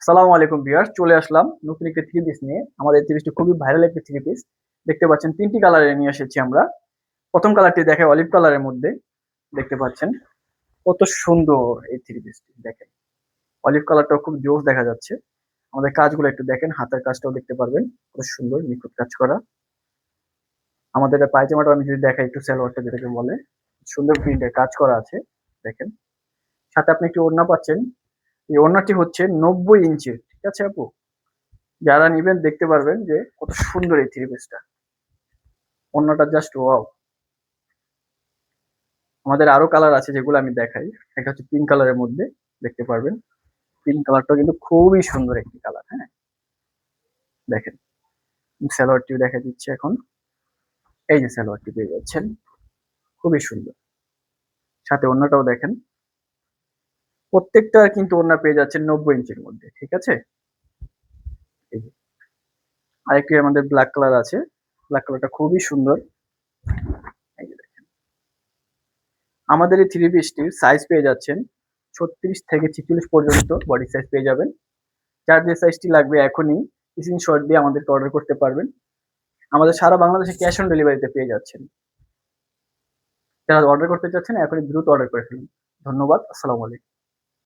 সালামু আলাইকুম ভিউয়ার্স, চলে আসলাম নতুন একটি থ্রি পিস নিয়ে। আমাদের থ্রি পিসটি খুবই ভাইরাল একটি থ্রি পিস। দেখতে পাচ্ছেন তিনটি কালারে নিয়ে এসেছি আমরা। প্রথম কালারটি দেখে অলিভ কালারের মধ্যে। দেখতে পাচ্ছেন কত সুন্দর এই থ্রি পিসটি, দেখেন অলিভ কালারটাও খুব জোস দেখা যাচ্ছে। আমাদের কাজগুলো একটু দেখেন, হাতের কাজটাও দেখতে পারবেন, কত সুন্দর নিখুঁত কাজ করা। আমাদের এই পায়জামাটা আমি যদি দেখাই, একটু সালোয়ারটা যেটাকে বলে, সুন্দর প্রিন্টের কাজ করা আছে। দেখেন, সাথে আপনি একটি ওড়না পাচ্ছেন। এই ওড়নাটি হচ্ছে 90 ইঞ্চির, ঠিক আছে আপু? যারা নিবেন দেখতে পারবেন যে কত সুন্দর এই থ্রি পিসটা। অন্যটা জাস্ট ওয়াও। আমাদের আরো কালার আছে যেগুলো আমি দেখাই। একটা হচ্ছে পিঙ্ক কালারের মধ্যে, দেখতে পারবেন। পিঙ্ক কালারটা কিন্তু খুবই সুন্দর একটি কালার। হ্যাঁ, দেখেন সালোয়ারটিও দেখা দিচ্ছে এখন। এই যে সালোয়ারটি পেয়ে যাচ্ছেন, খুবই সুন্দর। সাথে ওড়নাটাও দেখেন, প্রত্যেকটা কিন্তু ওড়না পেয়ে যাচ্ছেন 90 ইঞ্চির মধ্যে, ঠিক আছে? এই যে আরেকটি আমাদের ব্ল্যাক কালার আছে। ব্ল্যাক কালারটা খুবই সুন্দর। এই যে দেখেন, আমাদের এই থ্রি পিসটির সাইজ পেয়ে যাচ্ছেন 36 থেকে 46 পর্যন্ত বডি সাইজ পেয়ে যাবেন। যার যে সাইজটি লাগবে এখনই স্ক্রিনশট দিয়ে আমাদেরকে অর্ডার করতে পারবেন। আমাদের সারা বাংলাদেশে ক্যাশ অন ডেলিভারিতে পেয়ে যাচ্ছেন। যারা অর্ডার করতে চাচ্ছেন এখনই দ্রুত অর্ডার করে ফেলুন। ধন্যবাদ। আসসালামু আলাইকুম।